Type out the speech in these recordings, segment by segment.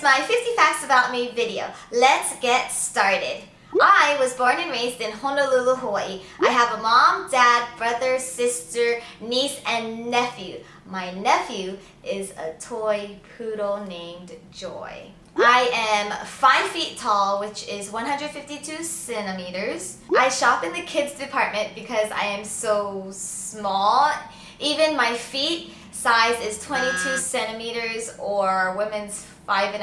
my 50 Facts About Me video. Let's get started. I was born and raised in Honolulu, Hawaii. I have a mom, dad, brother, sister, niece, and nephew. My nephew is a toy poodle named Joy. I am 5 feet tall, which is 152 centimeters. I shop in the kids department because I am so small. Even my feet size is 22 centimeters or women's 5.5.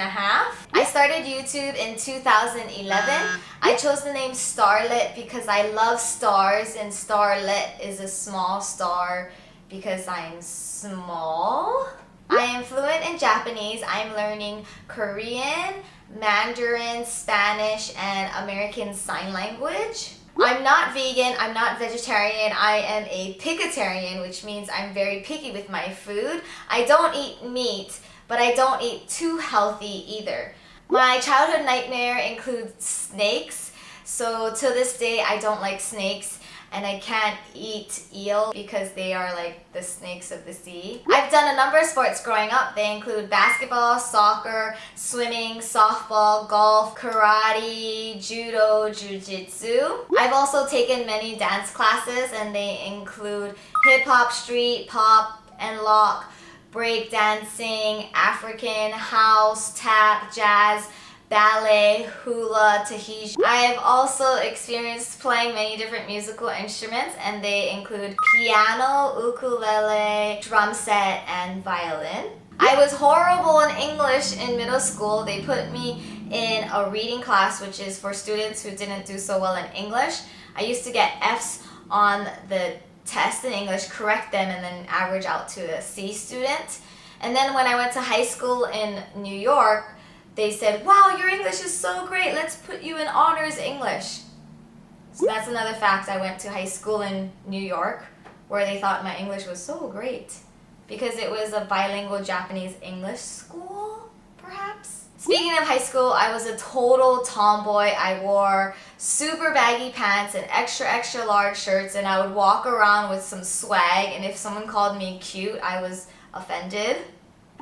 I started YouTube in 2011. I chose the name Starlit because I love stars, and Starlit is a small star because I'm small. I am fluent in Japanese. I'm learning Korean, Mandarin, Spanish, and American Sign Language. I'm not vegan, I'm not vegetarian, I am a pickatarian, which means I'm very picky with my food. I don't eat meat, but I don't eat too healthy either. My childhood nightmare includes snakes, so to this day I don't like snakes, and I can't eat eel because they are like the snakes of the sea. I've done a number of sports growing up. They include basketball, soccer, swimming, softball, golf, karate, judo, jiu-jitsu. I've also taken many dance classes, and they include hip-hop, street, pop, and lock, break dancing, African, house, tap, jazz, ballet, hula, Tahitian. I have also experienced playing many different musical instruments, and they include piano, ukulele, drum set, and violin. I was horrible in English in middle school. They put me in a reading class, which is for students who didn't do so well in English. I used to get F's on the test in English, correct them, and then average out to a C student. And then when I went to high school in New York, they said, wow, your English is so great, let's put you in honors English. So that's another fact. I went to high school in New York where they thought my English was so great because it was a bilingual Japanese-English school, perhaps? Speaking of high school, I was a total tomboy. I wore super baggy pants and extra large shirts, and I would walk around with some swag, and if someone called me cute, I was offended.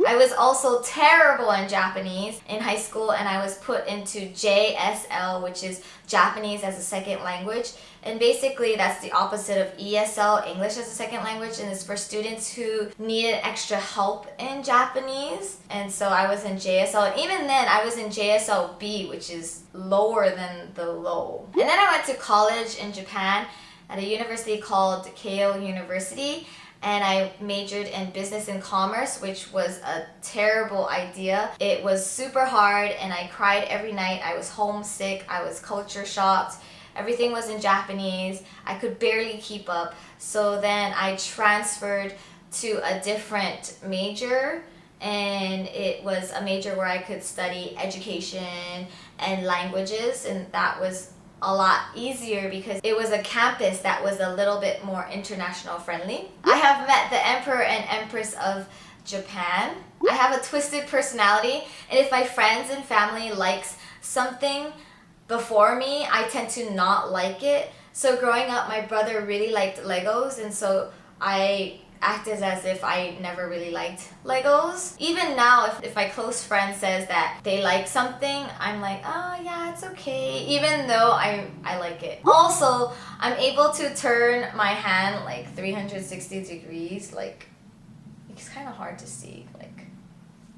I was also terrible in Japanese in high school, and I was put into JSL, which is Japanese as a second language. And basically that's the opposite of ESL, English as a second language, and it's for students who needed extra help in Japanese. And so I was in JSL, and even then I was in JSL B, which is lower than the low. And then I went to college in Japan at a university called Keio University, and I majored in business and commerce, which was a terrible idea. It was super hard, and I cried every night. I was homesick, I was culture shocked. Everything was in Japanese. I could barely keep up. So then I transferred to a different major, and it was a major where I could study education and languages, and that was a lot easier because it was a campus that was a little bit more international friendly. I have met the Emperor and Empress of Japan. I have a twisted personality, and if my friends and family likes something before me, I tend to not like it. So growing up, my brother really liked Legos, and so I acted as if I never really liked Legos. Even now, if my close friend says that they like something, I'm like, oh yeah, it's okay, even though I like it. Also, I'm able to turn my hand like 360 degrees. Like, it's kind of hard to see. Like,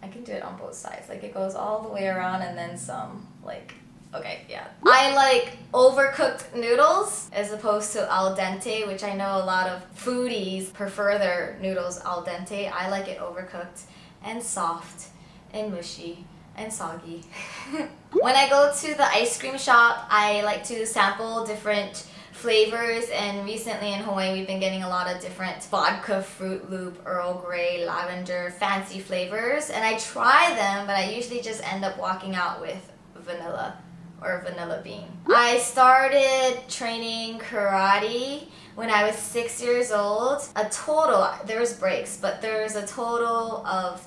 I can do it on both sides. Like, it goes all the way around and then some. Like, okay, yeah. I like overcooked noodles as opposed to al dente, which I know a lot of foodies prefer their noodles al dente. I like it overcooked and soft and mushy and soggy. When I go to the ice cream shop, I like to sample different flavors, and recently in Hawaii we've been getting a lot of different vodka, Fruit Loop, Earl Grey, lavender, fancy flavors, and I try them, but I usually just end up walking out with vanilla or vanilla bean. I started training karate when I was 6 years old. There was breaks, but there's a total of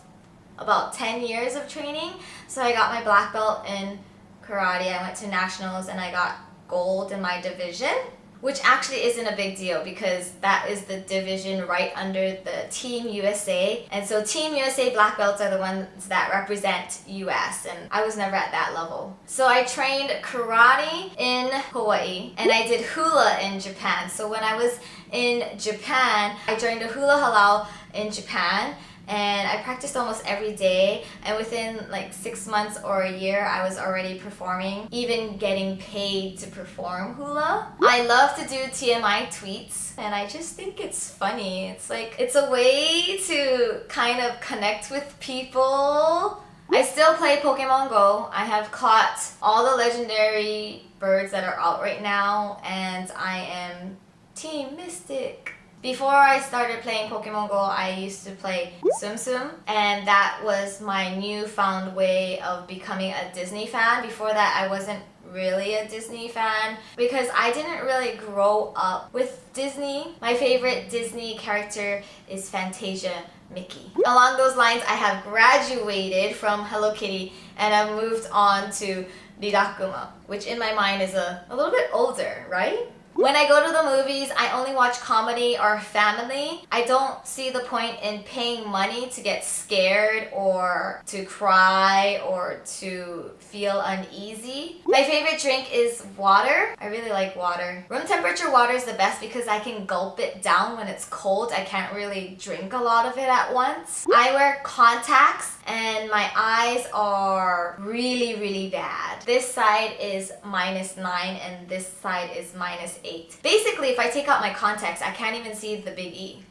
about 10 years of training. So I got my black belt in karate, I went to nationals, and I got gold in my division. which actually isn't a big deal because that is the division right under the Team USA. And so Team USA black belts are the ones that represent US, and I was never at that level. So I trained karate in Hawaii and I did hula in Japan. So when I was in Japan, I joined a hula halal in Japan, and I practiced almost every day, and within like 6 months or a year I was already performing, even getting paid to perform hula. I love to do TMI tweets, and I just think it's funny. It's like, it's a way to kind of connect with people. I still play Pokemon Go. I have caught all the legendary birds that are out right now, and I am Team Mystic. Before I started playing Pokemon Go, I used to play Tsum Tsum, and that was my newfound way of becoming a Disney fan. Before that, I wasn't really a Disney fan because I didn't really grow up with Disney. My favorite Disney character is Fantasia Mickey. Along those lines, I have graduated from Hello Kitty and I've moved on to Rilakkuma, which in my mind is a little bit older, right? When I go to the movies, I only watch comedy or family. I don't see the point in paying money to get scared or to cry or to feel uneasy. My favorite drink is water. I really like water. Room temperature water is the best because I can gulp it down when it's cold. I can't really drink a lot of it at once. I wear contacts and my eyes are really bad. This side is -9 and this side is -8. Basically, if I take out my contacts, I can't even see the big E.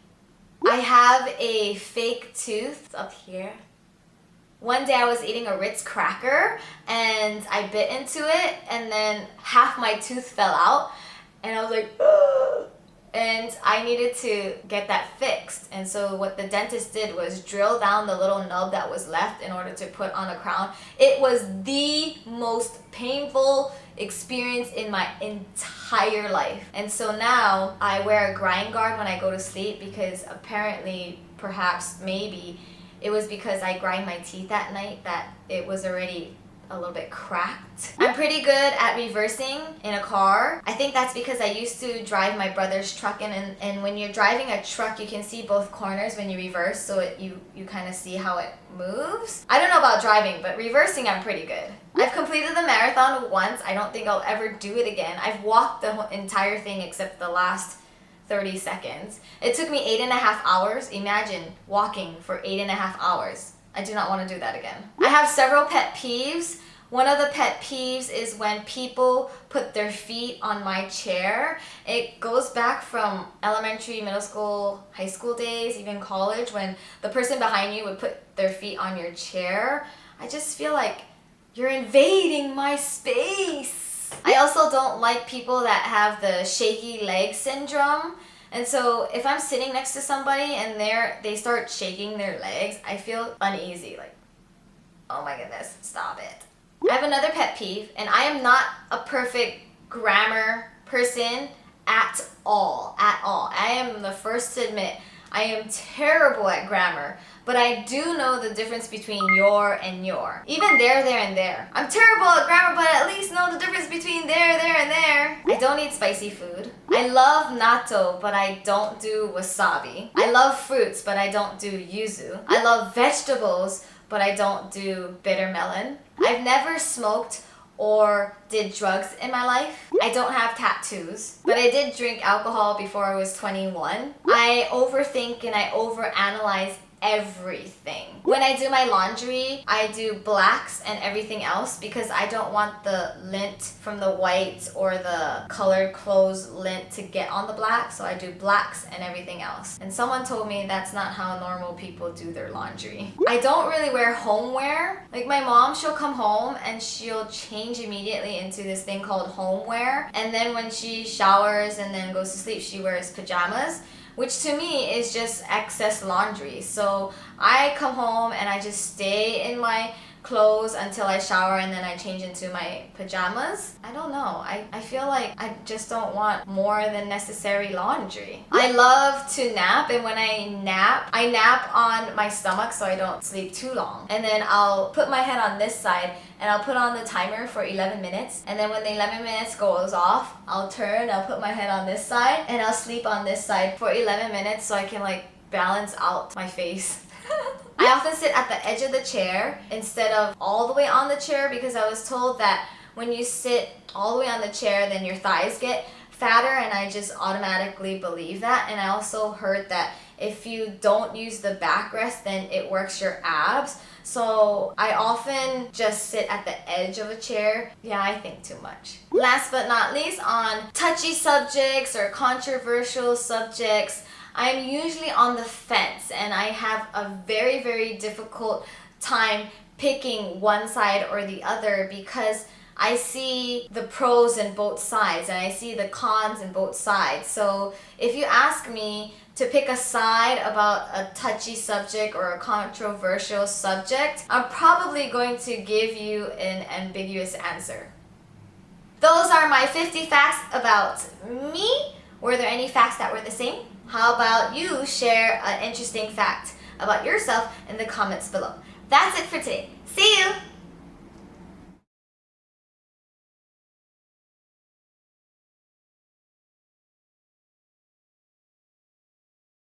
I have a fake tooth up here. One day I was eating a Ritz cracker and I bit into it and then half my tooth fell out and I was like, ugh. And I needed to get that fixed. And so what the dentist did was drill down the little nub that was left in order to put on a crown. It was the most painful experience in my entire life. And so now I wear a grind guard when I go to sleep because apparently, perhaps, maybe, it was because I grind my teeth at night that it was already a little bit cracked. I'm pretty good at reversing in a car. I think that's because I used to drive my brother's truck and when you're driving a truck you can see both corners when you reverse, so you kind of see how it moves. I don't know about driving, but reversing I'm pretty good. I've completed the marathon once. I don't think I'll ever do it again. I've walked the entire thing except the last 30 seconds. It took me 8.5 hours. Imagine walking for 8.5 hours. I do not want to do that again. I have several pet peeves. One of the pet peeves is when people put their feet on my chair. It goes back from elementary, middle school, high school days, even college, when the person behind you would put their feet on your chair. I just feel like you're invading my space. I also don't like people that have the shaky leg syndrome. And so if I'm sitting next to somebody and they start shaking their legs, I feel uneasy, like, oh my goodness, stop it. I have another pet peeve, and I am not a perfect grammar person at all. I am the first to admit I am terrible at grammar, but I do know the difference between your and your. Even there, and there. I'm terrible at grammar, but I at least know the difference between there, and there. I don't eat spicy food. I love natto, but I don't do wasabi. I love fruits, but I don't do yuzu. I love vegetables, but I don't do bitter melon. I've never smoked or did drugs in my life. I don't have tattoos, but I did drink alcohol before I was 21. I overthink and I overanalyze everything. When I do my laundry, I do blacks and everything else because I don't want the lint from the white or the colored clothes lint to get on the black, so I do blacks and everything else. And someone told me that's not how normal people do their laundry. I don't really wear homeware. Like my mom, she'll come home and she'll change immediately into this thing called Homewear, and then when she showers and then goes to sleep, she wears pajamas, which to me is just excess laundry. So I come home and I just stay in my clothes until I shower and then I change into my pajamas. I don't know. I feel like I just don't want more than necessary laundry. I love to nap, and when I nap on my stomach so I don't sleep too long. And then I'll put my head on this side and I'll put on the timer for 11 minutes. And then when the 11 minutes goes off, I'll turn, I'll put my head on this side and I'll sleep on this side for 11 minutes so I can like balance out my face. I often sit at the edge of the chair instead of all the way on the chair because I was told that when you sit all the way on the chair, then your thighs get fatter, and I just automatically believe that. And I also heard that if you don't use the backrest, then it works your abs. So I often just sit at the edge of a chair. Yeah, I think too much. Last but not least, on touchy subjects or controversial subjects, I'm usually on the fence, and I have a very, very difficult time picking one side or the other because I see the pros in both sides and I see the cons in both sides. So if you ask me to pick a side about a touchy subject or a controversial subject, I'm probably going to give you an ambiguous answer. Those are my 50 facts about me. Were there any facts that were the same? How about you share an interesting fact about yourself in the comments below? That's it for today. See you!